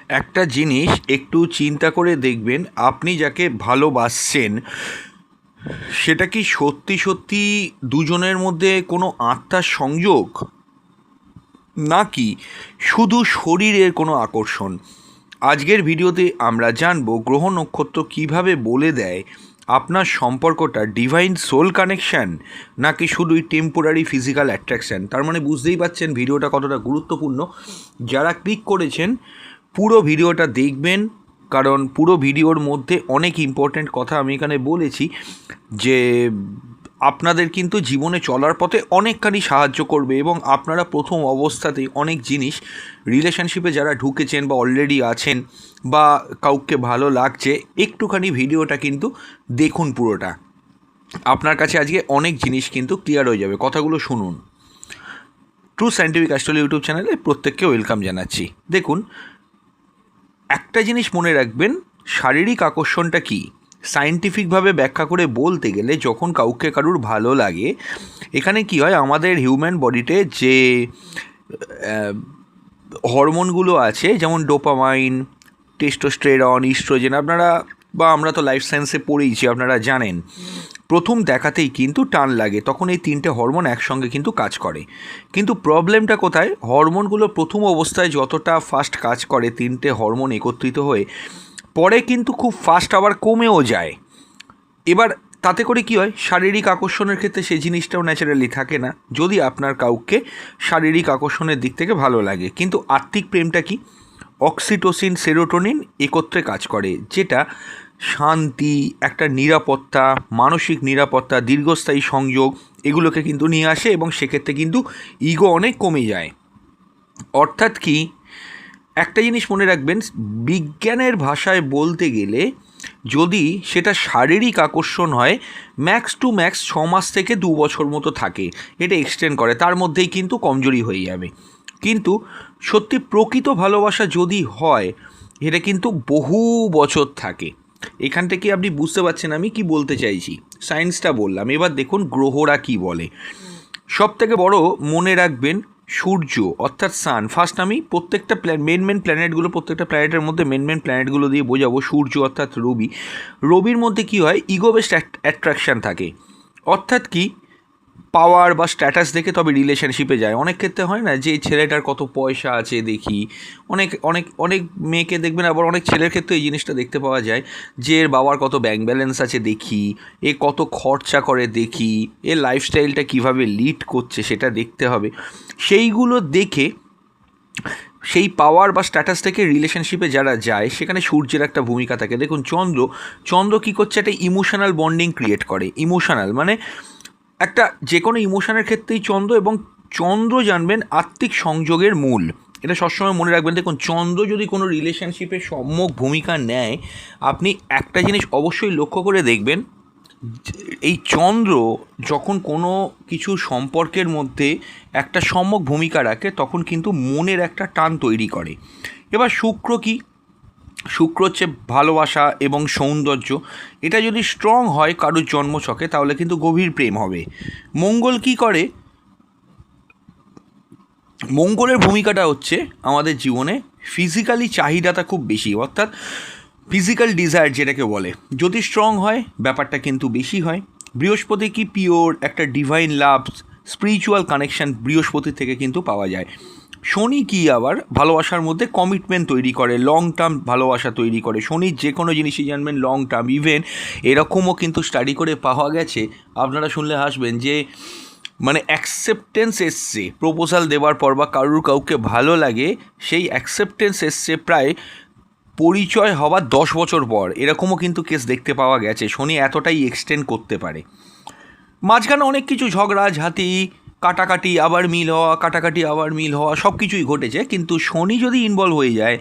একটা জিনিস একটু চিন্তা করে দেখবেন, আপনি যাকে ভালোবাসছেন সেটা কি সত্যি সত্যি দুজনের মধ্যে কোনো আত্মার সংযোগ, নাকি শুধু শরীরের কোনো আকর্ষণ? আজকের ভিডিওতে আমরা জানব গ্রহ নক্ষত্র কিভাবে বলে দেয় আপনার সম্পর্কটা ডিভাইন সোল কানেকশান নাকি শুধুই টেম্পোরারি ফিজিক্যাল অ্যাট্রাকশান। তার মানে বুঝতেই পারছেন ভিডিওটা কতটা গুরুত্বপূর্ণ। যারা ক্লিক করেছেন পুরো ভিডিওটা দেখবেন, কারণ পুরো ভিডিওর মধ্যে অনেক ইম্পর্ট্যান্ট কথা আমি এখানে বলেছি যে আপনাদের কিন্তু জীবনে চলার পথে অনেকখানি সাহায্য করবে, এবং আপনারা প্রথম অবস্থাতেই অনেক জিনিস রিলেশনশিপে যারা ঢুকেছেন বা অলরেডি আছেন বা কাউকে ভালো লাগছে, একটুখানি ভিডিওটা কিন্তু দেখুন পুরোটা। আপনার কাছে আজকে অনেক জিনিস কিন্তু ক্লিয়ার হয়ে যাবে। কথাগুলো শুনুন। ট্রু সায়েন্টিফিক অ্যাস্ট্রোলজি ইউটিউব চ্যানেলে প্রত্যেককে ওয়েলকাম জানাচ্ছি। দেখুন, একটা জিনিস মনে রাখবেন, শারীরিক আকর্ষণটা কী সায়েন্টিফিকভাবে ব্যাখ্যা করে বলতে গেলে, যখন কাউকে কারুর ভালো লাগে, এখানে কি হয়, আমাদের হিউম্যান বডিতে যে হরমোনগুলো আছে, যেমন ডোপামাইন, টেস্টোস্টেরন, ইস্ট্রোজেন, আপনারা বা আমরা তো লাইফ সায়েন্সে পড়েইছি, আপনারা জানেন প্রথম দেখাতেই কিন্তু টান লাগে, তখন এই তিনটে হরমোন একসঙ্গে কিন্তু কাজ করে। কিন্তু প্রবলেমটা কোথায়, হরমোনগুলো প্রথম অবস্থায় যতটা ফাস্ট কাজ করে তিনটে হরমোন একত্রিত হয়ে, পরে কিন্তু খুব ফাস্ট আবার কমেও যায়। এবার তাতে করে কি হয়, শারীরিক আকর্ষণের ক্ষেত্রে সেই জিনিসটাও ন্যাচারালি থাকে না, যদি আপনার কাউকে শারীরিক আকর্ষণের দিক থেকে ভালো লাগে। কিন্তু আত্মিক প্রেমটা কি, অক্সিটোসিন, সেরোটোনিন একত্রে কাজ করে, যেটা শান্তি, একটা নিরাপত্তা, মানসিক নিরাপত্তা, দীর্ঘস্থায়ী সংযোগ, এগুলোকে কিন্তু নিয়ে আসে, এবং সেক্ষেত্রে কিন্তু ইগো অনেক কমে যায়। অর্থাৎ কি, একটা জিনিস মনে রাখবেন, বিজ্ঞানের ভাষায় বলতে গেলে যদি সেটা শারীরিক আকর্ষণ হয়, ম্যাক্স টু ম্যাক্স 6 মাস থেকে 2 বছর মতো থাকে, এটা এক্সটেন্ড করে, তার মধ্যেই কিন্তু কমজোরি হয়ে যাবে। কিন্তু সত্যি প্রকৃত ভালোবাসা যদি হয়, এটা কিন্তু বহু বছর থাকে। এখান থেকে আপনি বুঝতে পারছেন আমি কি বলতে চাইছি। সায়েন্সটা বললাম, এবার দেখুন গ্রহরা কি বলে। সব থেকে বড় মনে রাখবেন, সূর্য অর্থাৎ সান। ফার্স্ট আমি প্রত্যেকটা মেন প্ল্যানেটগুলো, প্রত্যেকটা প্ল্যানেটের মধ্যে মেন প্ল্যানেটগুলো দিয়ে বোঝাবো। সূর্য অর্থাৎ রবি। রবির মধ্যে কি হয়, ইগো বেস্ট অ্যাট্রাকশান থাকে। অর্থাৎ কি, পাওয়ার বা স্ট্যাটাস দেখে তবে রিলেশনশিপে যায়। অনেক ক্ষেত্রে হয় না যে ছেলেটার কত পয়সা আছে দেখি, অনেক অনেক অনেক মেয়েকে দেখবেন, আবার অনেক ছেলের ক্ষেত্রে এই জিনিসটা দেখতে পাওয়া যায় যে এর বাবার কত ব্যাংক ব্যালেন্স আছে দেখি, এ কত খরচা করে দেখি, এর লাইফস্টাইলটা কীভাবে লিড করছে সেটা দেখতে হবে। সেইগুলো দেখে, সেই পাওয়ার বা স্ট্যাটাস থেকে রিলেশনশিপে যারা যায়, সেখানে সূর্যের একটা ভূমিকা থাকে। দেখুন চন্দ্র কী করছে, একটা ইমোশনাল বন্ডিং ক্রিয়েট করে। ইমোশনাল মানে একটা যে কোনো ইমোশনের ক্ষেত্রেই চন্দ্র জানবেন আত্মিক সংযোগের মূল। এটা সবসময় মনে রাখবেন। দেখুন, চন্দ্র যদি কোনো রিলেশনশিপে সম্মুখ ভূমিকা নেয়, আপনি একটা জিনিস অবশ্যই লক্ষ্য করে দেখবেন, এই চন্দ্র যখন কোনো কিছু সম্পর্কের মধ্যে একটা সম্মুখ ভূমিকা রাখে, তখন কিন্তু মনের একটা টান তৈরি করে। এবার শুক্র কি, শুক্র হচ্ছে ভালোবাসা এবং সৌন্দর্য। এটা যদি স্ট্রং হয় কারুর জন্মছকে, তাহলে কিন্তু গভীর প্রেম হবে। মঙ্গল কি করে, মঙ্গলের ভূমিকাটা হচ্ছে আমাদের জীবনে ফিজিক্যালি চাহিদাটা খুব বেশি, অর্থাৎ ফিজিক্যাল ডিজায়ার যেটাকে বলে, যদি স্ট্রং হয় ব্যাপারটা কিন্তু বেশি হয়। বৃহস্পতি কি, পিওর একটা ডিভাইন লাভ, স্পিরিচুয়াল কানেকশান বৃহস্পতির থেকে কিন্তু পাওয়া যায়। শনি কি, আবার ভালোবাসার মধ্যে কমিটমেন্ট তৈরি করে, লং টার্ম ভালোবাসা তৈরি করে। শনির যে কোনো জিনিসই জানবেন লং টার্ম। ইভেন এরকমও কিন্তু স্টাডি করে পাওয়া গেছে, আপনারা শুনলে হাসবেন, যে মানে অ্যাকসেপ্টেন্স এসছে প্রপোজাল দেওয়ার পর, বা কাউকে ভালো লাগে, সেই অ্যাকসেপ্টেন্স এসছে প্রায় পরিচয় হওয়ার 10 বছর পর। এরকমও কিন্তু কেস দেখতে পাওয়া গেছে। শনি এতটাই এক্সটেন্ড করতে পারে। মাঝখানে অনেক কিছু ঝগড়াঝাঁটি, কাটাকাটি আবার মিল হওয়া, কাটাকাটি আবার মিল হওয়া, সব কিছুই ঘটেছে। কিন্তু শনি যদি ইনভলভ হয়ে যায়,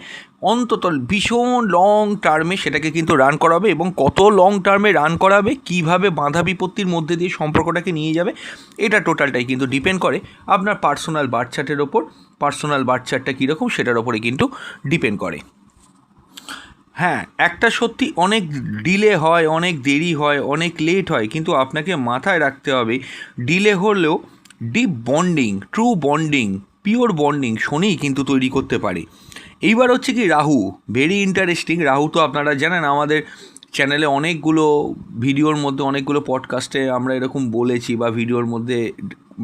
অন্তত ভীষণ লং টার্মে সেটাকে কিন্তু রান করাবে। এবং কত লং টার্মে রান করাবে, কীভাবে বাধা বিপত্তির মধ্যে দিয়ে সম্পর্কটাকে নিয়ে যাবে, এটা টোটালটাই কিন্তু ডিপেন্ড করে আপনার পার্সোনাল বার্থ চার্টের ওপর। পার্সোনাল বার্থ চার্টটা কীরকম সেটার ওপরে কিন্তু ডিপেন্ড করে। হ্যাঁ, একটা সত্যি, অনেক ডিলে হয়, অনেক দেরি হয়, অনেক লেট হয়, কিন্তু আপনাকে মাথায় রাখতে হবে, ডিলে হলেও deep bonding, true bonding, pure bonding শনিই কিন্তু তৈরি করতে পারে। এইবার হচ্ছে কি রাহু, ভেরি ইন্টারেস্টিং। রাহু তো আপনারা জানেন, আমাদের চ্যানেলে অনেকগুলো ভিডিওর মধ্যে, অনেকগুলো পডকাস্টে আমরা এরকম বলেছি বা ভিডিওর মধ্যে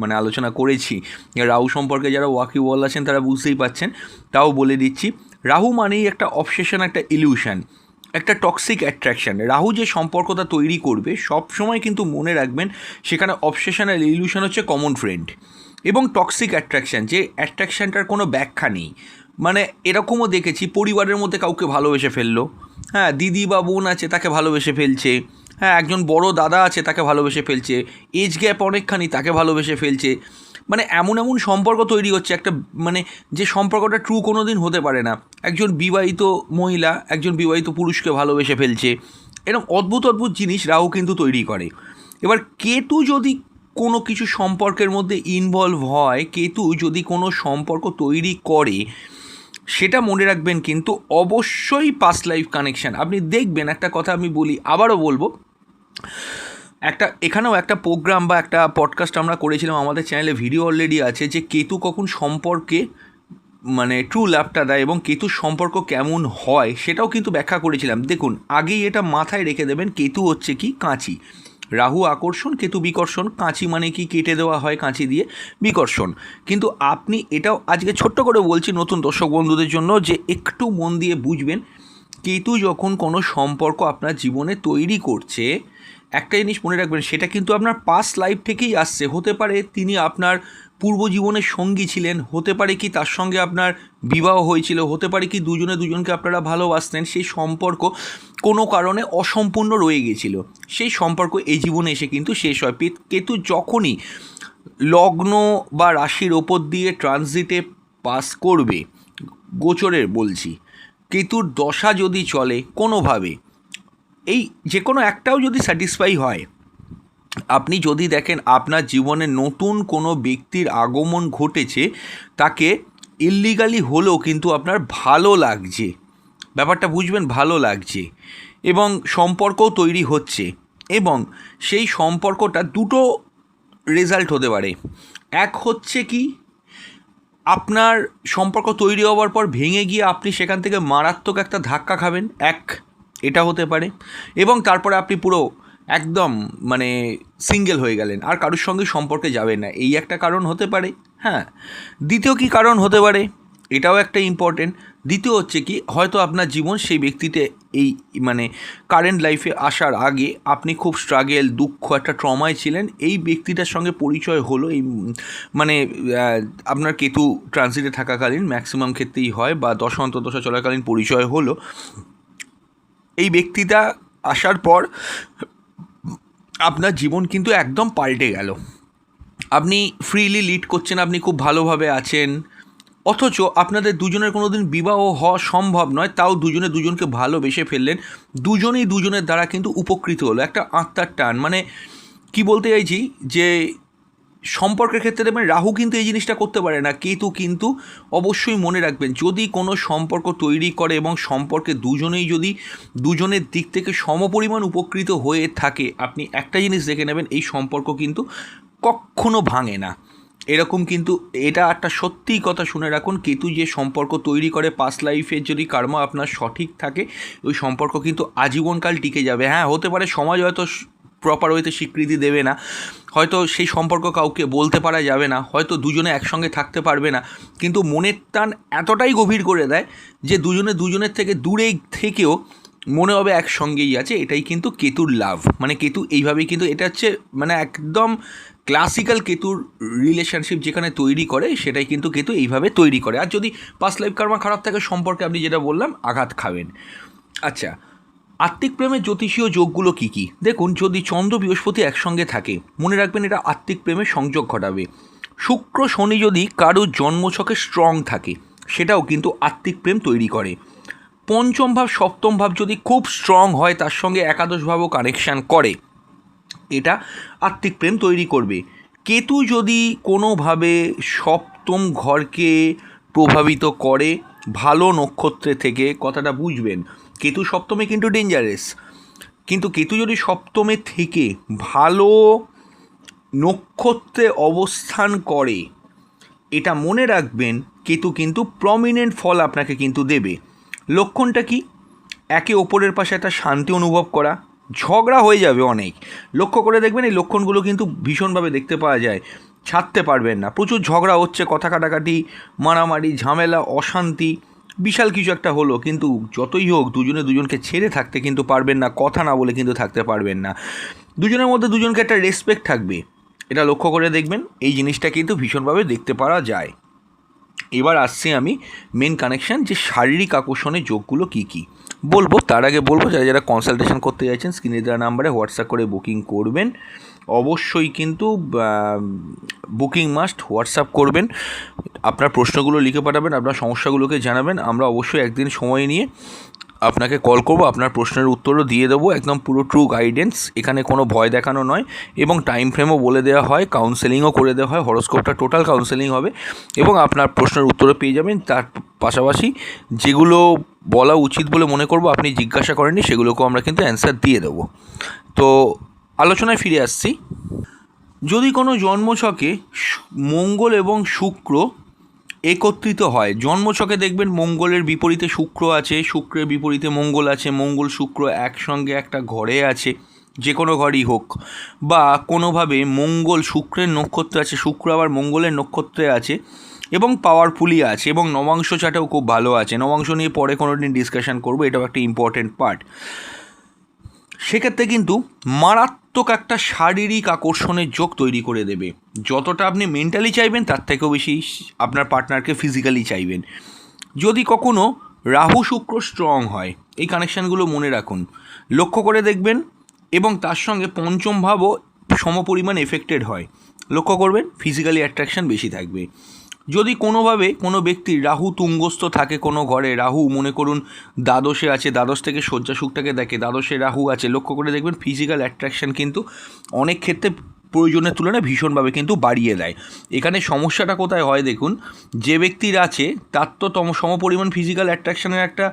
মানে আলোচনা করেছি। রাহু সম্পর্কে যারা ওয়াকিবল আছেন তারা বুঝতেই পাচ্ছেন, তাও বলে দিচ্ছি। রাহু মানেই একটা অবসেশন, একটা ইলিউশন, একটা টক্সিক অ্যাট্রাকশান। রাহু যে সম্পর্কটা তৈরি করবে সব সময় কিন্তু মনে রাখবেন, সেখানে অবসেশন আর ইলিউশন হচ্ছে কমন ফ্রেন্ড, এবং টক্সিক অ্যাট্রাকশান, যে অ্যাট্রাকশানটার কোনো ব্যাখ্যা নেই। মানে এরকমও দেখেছি, পরিবারের মধ্যে কাউকে ভালোবেসে ফেললো, হ্যাঁ, দিদি বা বোন আছে তাকে ভালোবেসে ফেলছে, হ্যাঁ, একজন বড় দাদা আছে তাকে ভালোবেসে ফেলছে, এজ গ্যাপ অনেকখানি, তাকে ভালোবেসে ফেলছে। মানে এমন এমন সম্পর্ক তৈরি হচ্ছে একটা, মানে যে সম্পর্কটা ট্রু কোনো দিন হতে পারে না। একজন বিবাহিত মহিলা একজন বিবাহিত পুরুষকে ভালোবেসে ফেলছে। এরকম অদ্ভুত অদ্ভুত জিনিস রাহু কিন্তু তৈরি করে। এবার কেতু যদি কোনো কিছু সম্পর্কের মধ্যে ইনভলভ হয়, কেতু যদি কোনো সম্পর্ক তৈরি করে, সেটা মনে রাখবেন কিন্তু অবশ্যই পাস্ট লাইফ কানেকশান। আপনি দেখবেন, একটা কথা আমি বলি, আবারও বলবো, এখানেও একটা প্রোগ্রাম বা একটা পডকাস্ট আমরা করেছিলাম, আমাদের চ্যানেলে ভিডিও অলরেডি আছে, যে কেতু কখন সম্পর্কে মানে ট্রু লাভটা দেয় এবং কেতুর সম্পর্ক কেমন হয় সেটাও কিন্তু ব্যাখ্যা করেছিলাম। দেখুন, আগেই এটা মাথায় রেখে দেবেন, কেতু হচ্ছে কি কাঁচি, রাহু আকর্ষণ, কেতু বিকর্ষণ। কাঁচি মানে কি, কেটে দেওয়া হয় কাঁচি দিয়ে, বিকর্ষণ। কিন্তু আপনি এটাও আজকে ছোট্ট করে বলছি নতুন দর্শক বন্ধুদের জন্য, যে একটু মন দিয়ে বুঝবেন, কেতু যখন কোনো সম্পর্ক আপনার জীবনে তৈরি করছে, একটা জিনিস মনে রাখবেন, সেটা কিন্তু আপনার পাস্ট লাইফ থেকেই আসছে। হতে পারে তিনি আপনার পূর্ব জীবনের সঙ্গী ছিলেন, হতে পারে কি তার সঙ্গে আপনার বিবাহ হয়েছিল, হতে পারে কি দুজনে দুজনকে আপনারা ভালোবাসতেন, সেই সম্পর্ক কোনো কারণে অসম্পূর্ণ রয়ে গেছিল, সেই সম্পর্ক এই জীবনে এসে কিন্তু শেষ হয়। কেতু যখনই লগ্ন বা রাশির ওপর দিয়ে ট্রানজিটে পাস করবে, গোচরের বলছি, কেতুর দশা যদি চলে কোনোভাবে, এই যে কোনো একটাও যদি স্যাটিসফাই হয়, আপনি যদি দেখেন আপনার জীবনে নতুন কোনো ব্যক্তির আগমন ঘটেছে, তাকে ইল্লিগালি হলেও কিন্তু আপনার ভালো লাগছে, ব্যাপারটা বুঝবেন, ভালো লাগছে, এবং সম্পর্কও তৈরি হচ্ছে, এবং সেই সম্পর্কটা দুটো রেজাল্ট হতে পারে। এক হচ্ছে কি, আপনার সম্পর্ক তৈরি হওয়ার পর ভেঙে গিয়ে আপনি সেখান থেকে মারাত্মক একটা ধাক্কা খাবেন, এটা হতে পারে, এবং তারপরে আপনি পুরো একদম মানে সিঙ্গেল হয়ে গেলেন, আর কারোর সঙ্গে সম্পর্কে যাবেন না, এই একটা কারণ হতে পারে। হ্যাঁ, দ্বিতীয় কি কারণ হতে পারে, এটাও একটা ইম্পর্টেন্ট। দ্বিতীয় হচ্ছে কি, হয়তো আপনার জীবন সেই ব্যক্তিতে এই মানে কারেন্ট লাইফে আসার আগে আপনি খুব স্ট্রাগেল, দুঃখ, একটা ট্রমায় ছিলেন, এই ব্যক্তিটার সঙ্গে পরিচয় হলো, এই মানে আপনার কেতু ট্রানজিটে থাকাকালীন ম্যাক্সিমাম ক্ষেত্রেই হয়, বা দশা অন্তর্দশা চলাকালীন পরিচয় হলো, এই ব্যক্তিটা আসার পর আপনার জীবন কিন্তু একদম পাল্টে গেল। আপনি ফ্রিলি লিড করছেন, আপনি খুব ভালোভাবে আছেন, অথচ আপনাদের দুজনের কোনো দিন বিবাহ হওয়া সম্ভব নয়, তাও দুজনে দুজনকে ভালোবেসে ফেললেন, দুজনেই দুজনের দ্বারা কিন্তু উপকৃত হলো, একটা আত্মার টান। মানে কি বলতে চাইছি, যে সম্পর্কের ক্ষেত্রে দেখবেন রাহু কিন্তু এই জিনিসটা করতে পারে না, কেতু কিন্তু অবশ্যই মনে রাখবেন, যদি কোনো সম্পর্ক তৈরি করে এবং সম্পর্কে দুজনেই যদি দুজনের দিক থেকে সমপরিমাণ উপকৃত হয়ে থাকে, আপনি একটা জিনিস দেখে নেবেন, এই সম্পর্ক কিন্তু কখনো ভাঙে না। এরকম কিন্তু, এটা একটা সত্যি কথা শুনে রাখুন, কেতু যে সম্পর্ক তৈরি করে পাস্ট লাইফের যদি কর্ম আপনার সঠিক থাকে, ওই সম্পর্ক কিন্তু আজীবনকাল টিকে যাবে। হ্যাঁ, হতে পারে সমাজ হয়তো প্রপার ওয়েতে স্বীকৃতি দেবে না, হয়তো সেই সম্পর্ক কাউকে বলতে পারা যাবে না, হয়তো দুজনে একসঙ্গে থাকতে পারবে না, কিন্তু মনের টান এতটাই গভীর করে দেয় যে দুজনে দুজনের থেকে দূরে থেকেও মনে হবে একসঙ্গেই আছে। এটাই কিন্তু কেতুর লাভ, মানে কেতু এইভাবেই কিন্তু, এটা হচ্ছে মানে একদম ক্লাসিক্যাল কেতুর রিলেশনশিপ যেখানে তৈরি করে, সেটাই কিন্তু কেতু এইভাবে তৈরি করে। আর যদি পাস্ট লাইফ কর্ম খারাপ থাকে, সম্পর্কে আপনি যেটা বললাম আঘাত খাবেন। আচ্ছা, আত্মিক প্রেমের জ্যোতিষীয় যোগগুলো কী কী? দেখুন, যদি চন্দ্র বৃহস্পতি একসঙ্গে থাকে, মনে রাখবেন এটা আত্মিক প্রেমের সংযোগ ঘটাবে। শুক্র শনি যদি কারোর জন্মছকে স্ট্রং থাকে, সেটাও কিন্তু আত্মিক প্রেম তৈরি করে। পঞ্চম ভাব সপ্তম ভাব যদি খুব স্ট্রং হয়, তার সঙ্গে একাদশ ভাবও কানেকশান করে, এটা আত্মিক প্রেম তৈরি করবে। কেতু যদি কোনোভাবে সপ্তম ঘরকে প্রভাবিত করে ভালো নক্ষত্রে থেকে, কথাটা বুঝবেন, কেতু সপ্তমে কিন্তু ডেঞ্জারাস, কিন্তু কেতু যদি সপ্তমে থেকে ভালো নক্ষত্রে অবস্থান করে, এটা মনে রাখবেন, কেতু কিন্তু প্রমিনেন্ট ফল আপনাকে কিন্তু দেবে। লক্ষণটা কি? একে অপরের পাশে একটা শান্তি অনুভব করা, ঝগড়া হয়ে যাবে অনেক, লক্ষ্য করে দেখবেন এই লক্ষণগুলো কিন্তু ভীষণভাবে দেখতে পাওয়া যায়, ছাড়তে পারবেন না, প্রচুর ঝগড়া হচ্ছে, কথা কাটাকাটি, মারামারি, ঝামেলা, অশান্তি, বিশাল কিছু একটা হলো, কিন্তু যতই হোক দুজনে দুজনকে ছেড়ে থাকতে কিন্তু পারবেন না, কথা না বলে কিন্তু থাকতে পারবেন না, দুজনের মধ্যে দুজনকে একটা রেসপেক্ট থাকবে, এটা লক্ষ্য করে দেখবেন, এই জিনিসটা কিন্তু ভীষণভাবে দেখতে পাওয়া যায়। এবার আসছি আমি মেন কানেকশান, যে শারীরিক আকর্ষণের যোগগুলো কী কী বলবো, তার আগে বলবো যারা যারা কনসালটেশন করতে যাচ্ছেন স্ক্রিনে দেওয়া নাম্বারে হোয়াটসঅ্যাপ করে বুকিং করবেন, অবশ্যই কিন্তু বুকিং মাস্ট, হোয়াটসঅ্যাপ করবেন, আপনার প্রশ্নগুলো লিখে পাঠাবেন, আপনার সমস্যাগুলোকে জানাবেন, আমরা অবশ্যই একদিন সময় নিয়ে আপনাকে কল করব, আপনার প্রশ্নের উত্তরও দিয়ে দেবো, একদম পুরো ট্রু গাইডেন্স, এখানে কোনো ভয় দেখানো নয়, এবং টাইম ফ্রেমও বলে দেওয়া হয়, কাউন্সেলিংও করে দেওয়া হয়, হরোস্কোপটা টোটাল কাউন্সেলিং হবে, এবং আপনার প্রশ্নের উত্তরও পেয়ে যাবেন। তার পাশাপাশি যেগুলো বলা উচিত বলে মনে করব আপনি জিজ্ঞাসা করেননি, সেগুলোকেও আমরা কিন্তু অ্যান্সার দিয়ে দেবো। তো আলোচনায় ফিরে আসছি। যদি কোনো জন্মছকে মঙ্গল এবং শুক্র একত্রিত হয়, জন্মছকে দেখবেন মঙ্গলের বিপরীতে শুক্র আছে, শুক্রের বিপরীতে মঙ্গল আছে, মঙ্গল শুক্র একসঙ্গে একটা ঘরে আছে, যে কোনো ঘরই হোক, বা কোনোভাবে মঙ্গল শুক্রের নক্ষত্রে আছে, শুক্র আবার মঙ্গলের নক্ষত্রে আছে এবং পাওয়ারফুলি আছে, এবং নবাংশ চাটেও খুব ভালো আছে, নবাংশ নিয়ে পরে কোনো দিন ডিসকাশন করবো, এটাও একটা ইম্পর্টেন্ট পার্ট। সেক্ষেত্রে কিন্তু মারাত্মক একটা শারীরিক আকর্ষণের যোগ তৈরি করে দেবে, যতটা আপনি মেন্টালি চাইবেন তার থেকেও বেশি আপনার পার্টনারকে ফিজিক্যালি চাইবেন। যদি কখনো রাহু শুক্র স্ট্রং হয়, এই কানেকশানগুলো মনে রাখুন, লক্ষ্য করে দেখবেন, এবং তার সঙ্গে পঞ্চম ভাবও সমপরিমাণ এফেক্টেড হয়, লক্ষ্য করবেন ফিজিক্যালি অ্যাট্রাকশান বেশি থাকবে। যদি কোনোভাবে কোনো ব্যক্তির রাহু তুঙ্গস্থ থাকে কোনো ঘরে, রাহু মনে করুন দ্বাদশে আছে, দ্বাদশ থেকে শয্যা সুখটাকে দেখে, দ্বাদশে রাহু আছে, লক্ষ্য করে দেখবেন ফিজিক্যাল অ্যাট্রাকশান কিন্তু অনেক ক্ষেত্রে প্রয়োজনের তুলনায় ভীষণভাবে কিন্তু বাড়িয়ে দেয়। এখানে সমস্যাটা কোথায় হয় দেখুন, যে ব্যক্তির আছে তার তো সমপরিমাণ ফিজিক্যাল অ্যাট্রাকশানের একটা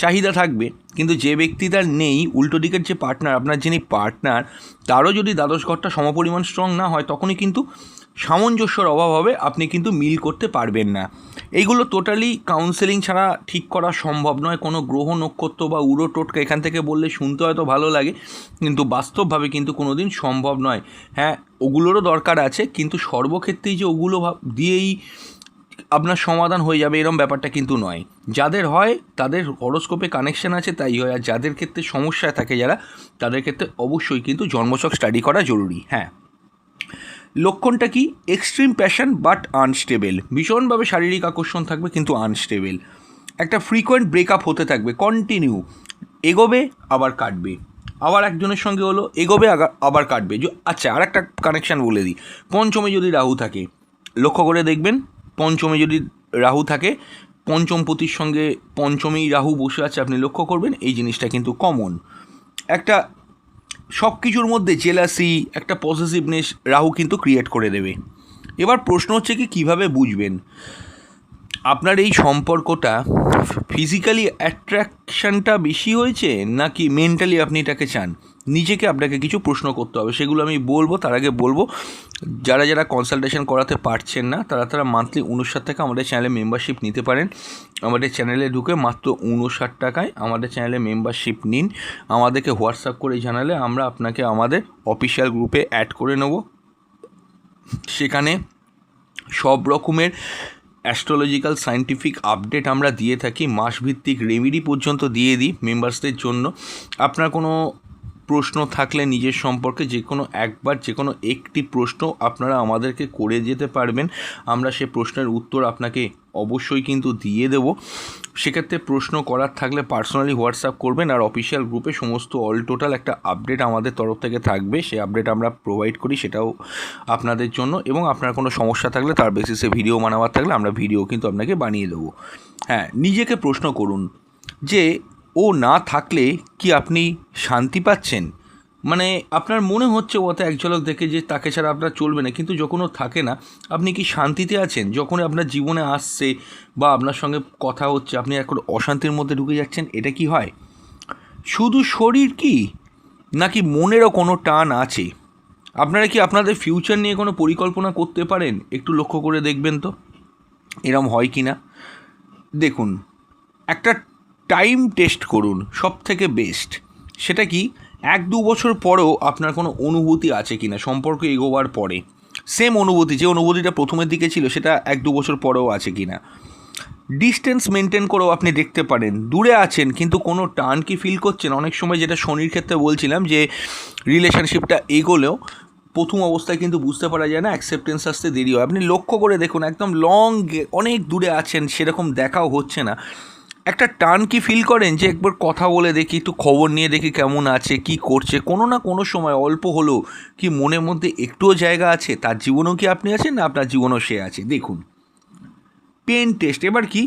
চাহিদা থাকবে, কিন্তু যে ব্যক্তি তার নেই, উল্টো দিকের যে পার্টনার, আপনার যিনি পার্টনার, তারও যদি দ্বাদশ ঘরটা সমপরিমাণ স্ট্রং না হয়, তখনই কিন্তু সামঞ্জস্যর অভাব হবে, আপনি কিন্তু মিল করতে পারবেন না। এইগুলো টোটালি কাউন্সেলিং ছাড়া ঠিক করা সম্ভব নয়, কোনো গ্রহ নক্ষত্র বা উড়ো টোটকা এখান থেকে বললে শুনতে হয়তো ভালো লাগে, কিন্তু বাস্তবভাবে কিন্তু কোনো দিন সম্ভব নয়। হ্যাঁ, ওগুলোরও দরকার আছে, কিন্তু সর্বক্ষেত্রেই যে ওগুলো দিয়েই আপনার সমাধান হয়ে যাবে এরম ব্যাপারটা কিন্তু নয়। যাদের হয় তাদের হরোস্কোপে কানেকশান আছে তাই হয়, আর যাদের ক্ষেত্রে সমস্যায় থাকে যারা, তাদের ক্ষেত্রে অবশ্যই কিন্তু জন্মছক স্টাডি করা জরুরি। হ্যাঁ, লক্ষণটা কি? এক্সট্রিম প্যাশন বাট আনস্টেবল, ভীষণভাবে শারীরিক আকর্ষণ থাকবে কিন্তু আনস্টেবল, একটা ফ্রিকোয়েন্ট ব্রেকআপ হতে থাকবে, কন্টিনিউ এগোবে আবার কাটবে, আবার একজনের সঙ্গে হলো এগোবে আবার কাটবে। আচ্ছা, আর একটা কানেকশান বলে দিই, পঞ্চমে যদি রাহু থাকে, লক্ষ্য করে দেখবেন পঞ্চমে যদি রাহু থাকে, পঞ্চমপতির সঙ্গে পঞ্চমেই রাহু বসে আছে, আপনি লক্ষ্য করবেন এই জিনিসটা কিন্তু কমন, একটা সব কিছুর মধ্যে জেলাসি, একটা পসেসিভনেস রাহু কিন্তু ক্রিয়েট করে দেবে। এবার প্রশ্ন হচ্ছে কি কীভাবে বুঝবেন আপনার এই সম্পর্কটা ফিজিক্যালি অ্যাট্রাকশানটা বেশি হয়েছে নাকি মেন্টালি আপনি এটাকে চান, নিজেকে আপনাকে কিছু প্রশ্ন করতে হবে, সেগুলো আমি বলবো। তার আগে বলবো যারা যারা কনসালটেশন করাতে পারছেন না, তারা মান্থলি 59 টাকা আমাদের চ্যানেলে মেম্বারশিপ নিতে পারেন। আমাদের চ্যানেলে ঢুকে মাত্র 59 টাকায় আমাদের চ্যানেলে মেম্বারশিপ নিন, আমাদেরকে হোয়াটসঅ্যাপ করে জানালে আমরা আপনাকে আমাদের অফিসিয়াল গ্রুপে অ্যাড করে নেব। সেখানে সব রকমের অ্যাস্ট্রোলজিক্যাল সায়েন্টিফিক আপডেট আমরা দিয়ে থাকি, মাসভিত্তিক রেমেডি পর্যন্ত দিয়ে দিই মেম্বার্সদের জন্য। আপনার কোনো প্রশ্ন থাকলে নিজের সম্পর্কে যে কোনো একবার যে কোনো একটি প্রশ্ন আপনারা আমাদেরকে করে যেতে পারবেন, আমরা সে প্রশ্নের উত্তর আপনাকে অবশ্যই কিন্তু দিয়ে দেব। সেক্ষেত্রে প্রশ্ন করার থাকলে পার্সোনালি হোয়াটসঅ্যাপ করবেন, আর অফিসিয়াল গ্রুপে সমস্ত অল টোটাল একটা আপডেট আমাদের তরফ থেকে থাকবে, সেই আপডেট আমরা প্রোভাইড করি, সেটাও আপনাদের জন্য। এবং আপনার কোনো সমস্যা থাকলে তার বেসিসে ভিডিও বানাবার থাকলে আমরা ভিডিও কিন্তু আপনাকে বানিয়ে দেবো। হ্যাঁ, নিজেকে প্রশ্ন করুন যে ও না থাকলে কি আপনি শান্তি পাচ্ছেন, মানে আপনার মনে হচ্ছে ওতে এক ঝলক দেখে যে তাকে ছাড়া আপনার চলবে না, কিন্তু যখন ও থাকে না আপনি কি শান্তিতে আছেন? যখন আপনার জীবনে আসছে বা আপনার সঙ্গে কথা হচ্ছে আপনি এখন অশান্তির মধ্যে ঢুকে যাচ্ছেন, এটা কি হয়? শুধু শরীর কি নাকি মনেরও কোনো টান আছে? আপনারা কি আপনাদের ফিউচার নিয়ে কোনো পরিকল্পনা করতে পারেন? একটু লক্ষ্য করে দেখবেন তো। এরম হয় কি না দেখুন, একটা টাইম টেস্ট করুন, সব থেকে বেস্ট। সেটা কি, 1-2 বছর পরেও আপনার কোনো অনুভূতি আছে কি না সম্পর্ক এগোবার পরে, সেম অনুভূতি, যে অনুভূতিটা প্রথমের দিকে ছিল সেটা 1-2 বছর পরেও আছে কি না। ডিস্টেন্স মেনটেন করেও আপনি দেখতে পারেন, দূরে আছেন কিন্তু কোনো টান কি ফিল করছেন। অনেক সময় যেটা শনির ক্ষেত্রে বলছিলাম, যে রিলেশনশিপটা এগোলেও প্রথম অবস্থায় কিন্তু বুঝতে পারা যায় না, অ্যাকসেপ্টেন্স আসতে দেরি হয়। আপনি লক্ষ্য করে দেখুন, একদম অনেক দূরে আছেন, সেরকম দেখাও হচ্ছে না, একটা টান কি ফিল করেন যে একবার কথা বলে দেখি, একটু খবর নিয়ে দেখি কেমন আছে, কি করছে। কোনো না কোনো সময় অল্প হলেও কি মনের মধ্যে একটুও জায়গা আছে, তার জীবনেও কি আপনি আছেন, না আপনার জীবনেও সে আছে। দেখুন, পেন টেস্ট। এবার কি,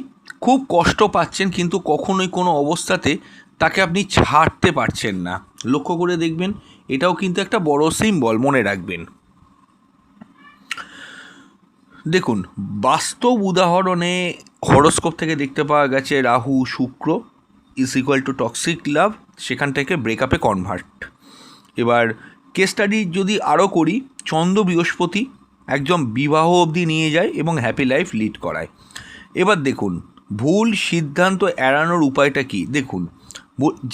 খুব কষ্ট পাচ্ছেন কিন্তু কখনোই কোনো অবস্থাতে তাকে আপনি ছাড়তে পারছেন না, লক্ষ্য করে দেখবেন, এটাও কিন্তু একটা বড় সিম্বল, মনে রাখবেন। দেখুন, বাস্তব উদাহরণে হরোস্কোপ থেকে দেখতে পাওয়া গেছে রাহু শুক্র = টক্সিক লাভ, সেখান থেকে ব্রেকআপে কনভার্ট। এবার কেস স্টাডি যদি আরও করি, চন্দ্র বৃহস্পতি একদম বিবাহ অবধি নিয়ে যায় এবং হ্যাপি লাইফ লিড করায়। এবার দেখুন, ভুল সিদ্ধান্ত এড়ানোর উপায়টা কি। দেখুন,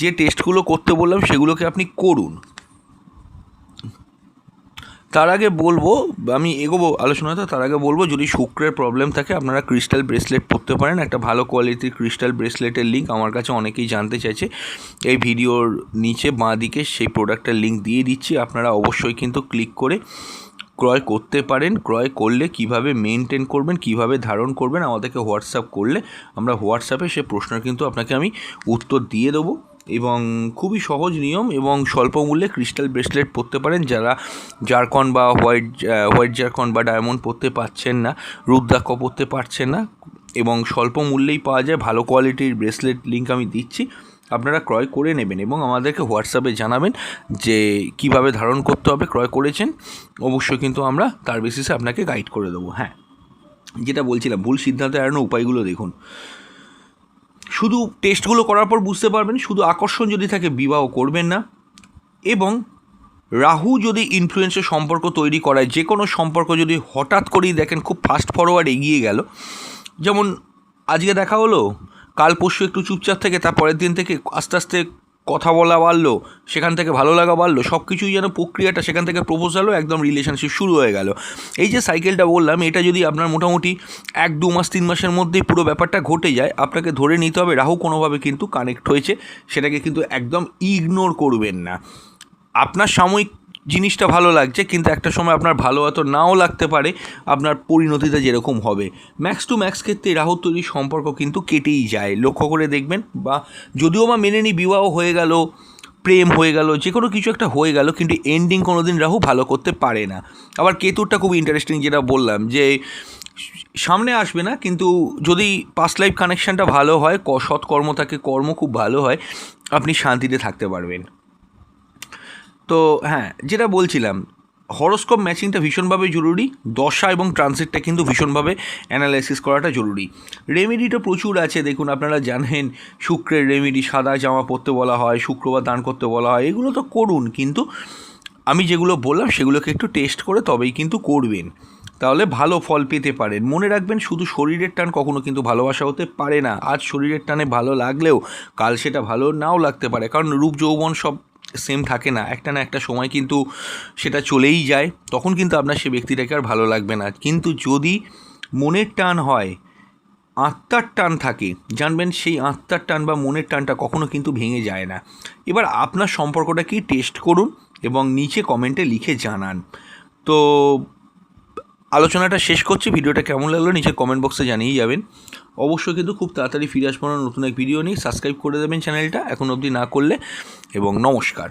যে টেস্টগুলো করতে বললাম সেগুলোকে আপনি করুন। তার আগে বলবো, আমি এগোবো আলোচনাতে, তার আগে বলবো, যদি শুক্রের প্রবলেম থাকে আপনারা ক্রিস্টাল ব্রেসলেট পরতে পারেন। একটা ভালো কোয়ালিটির ক্রিস্টাল ব্রেসলেটের লিঙ্ক আমার কাছে অনেকেই জানতে চাইছে, এই ভিডিওর নিচে বাঁ দিকে সেই প্রোডাক্টের লিঙ্ক দিয়ে দিচ্ছি, আপনারা অবশ্যই কিন্তু ক্লিক করে ক্রয় করতে পারেন। ক্রয় করলে কিভাবে মেনটেন করবেন, কিভাবে ধারণ করবেন, আমাদেরকে হোয়াটসঅ্যাপ করলে আমরা হোয়াটসঅ্যাপে সে প্রশ্নের কিন্তু আপনাকে আমি উত্তর দিয়ে দেবো। এবং খুবই সহজ নিয়ম এবং স্বল্প মূল্যে ক্রিস্টাল ব্রেসলেট পরতে পারেন। যারা জারকন বা হোয়াইট জারকন বা ডায়মন্ড পরতে পারছেন না, রুদ্রাক্ষ পরতে পারছেন না, এবং স্বল্প মূল্যেই পাওয়া যায় ভালো কোয়ালিটির ব্রেসলেট, লিঙ্ক আমি দিচ্ছি, আপনারা ক্রয় করে নেবেন এবং আমাদেরকে হোয়াটসঅ্যাপে জানাবেন যে কিভাবে ধারণ করতে হবে। ক্রয় করেছেন অবশ্যই কিন্তু আমরা তার বেসিসে আপনাকে গাইড করে দেবো। হ্যাঁ, যেটা বলছিলাম, ভুল সিদ্ধান্ত এড়ানোর উপায়গুলো দেখুন। শুধু টেস্টগুলো করার পর বুঝতে পারবেন, শুধু আকর্ষণ যদি থাকে বিবাহ করবেন না। এবং রাহু যদি ইনফ্লুয়েন্সের সম্পর্ক তৈরি করায়, যে কোনো সম্পর্ক যদি হঠাৎ করেই দেখেন খুব ফাস্ট ফরওয়ার্ড এগিয়ে গেল, যেমন আজকে দেখা হলো, কাল পরশু একটু চুপচাপ থেকে তার পরের দিন থেকে আস্তে আস্তে কথা বলা বাড়লো, সেখান থেকে ভালো লাগা বাড়লো, সব কিছুই যেন প্রক্রিয়াটা, সেখান থেকে প্রপোজালও একদম রিলেশনশিপ শুরু হয়ে গেল। এই যে সাইকেলটা বললাম, এটা যদি আপনার মোটামুটি 1-2 মাস 3 মাসের মধ্যেই পুরো ব্যাপারটা ঘটে যায়, আপনাকে ধরে নিতে হবে রাহু কোনোভাবে কিন্তু কানেক্ট হয়েছে, সেটাকে কিন্তু একদম ইগনোর করবেন না। আপনার সাময়িক জিনিসটা ভালো লাগছে, কিন্তু একটা সময় আপনার ভালো হয়তো নাও লাগতে পারে, আপনার পরিণতিটা যেরকম হবে। ম্যাক্স টু ম্যাক্স ক্ষেত্রে রাহু তৈরির সম্পর্ক কিন্তু কেটেই যায়, লক্ষ্য করে দেখবেন। বা যদিও বা মেনে নিই বিবাহ হয়ে গেল, প্রেম হয়ে গেল, যে কোনো কিছু একটা হয়ে গেল, কিন্তু এন্ডিং কোনো দিন রাহু ভালো করতে পারে না। আবার কেতুরটা খুব ইন্টারেস্টিং, যেটা বললাম যে সামনে আসবে না, কিন্তু যদি পাস্ট লাইফ কানেকশানটা ভালো হয়, সৎকর্ম থাকে, কর্ম খুব ভালো হয়, আপনি শান্তিতে থাকতে পারবেন। তো হ্যাঁ, যেটা বলছিলাম, হরোস্কোপ ম্যাচিংটা ভীষণভাবে জরুরি, দশা এবং ট্রানজিটটা কিন্তু ভীষণভাবে অ্যানালাইসিস করাটা জরুরি। রেমেডিটা প্রচুর আছে, দেখুন আপনারা জানেন শুক্রের রেমেডি, সাদা জামা পরতে বলা হয়, শুক্রবার দান করতে বলা হয়, এগুলো তো করুন, কিন্তু আমি যেগুলো বললাম সেগুলোকে একটু টেস্ট করে তবেই কিন্তু করবেন, তাহলে ভালো ফল পেতে পারেন। মনে রাখবেন, শুধু শরীরের টান কখনো কিন্তু ভালোবাসা হতে পারে না। আজ শরীরের টানে ভালো লাগলেও কাল সেটা ভালো নাও লাগতে পারে, কারণ রূপ যৌবন সব সেম থাকে না, একটা না একটা সময় কিন্তু সেটা চলেই যায়, তখন কিন্তু আপনার সে ব্যক্তিটাকে আর ভালো লাগবে না। কিন্তু যদি মনের টান হয়, আত্মার টান থাকে, জানবেন সেই আত্মার টান বা মনের টানটা কখনো কিন্তু ভেঙে যায় না। এবার আপনার সম্পর্কটা কি টেস্ট করুন এবং নিচে কমেন্টে লিখে জানান। তো আলোচনাটা শেষ করছি, ভিডিওটা কেমন লাগলো নিচে কমেন্ট বক্সে জানিয়ে যাবেন। অবশ্যই কিন্তু খুব তাড়াতাড়ি ফিরে আসবো নতুন এক ভিডিও নিয়ে। সাবস্ক্রাইব করে দেবেন চ্যানেলটা এখন অবধি না করলে, এবং নমস্কার।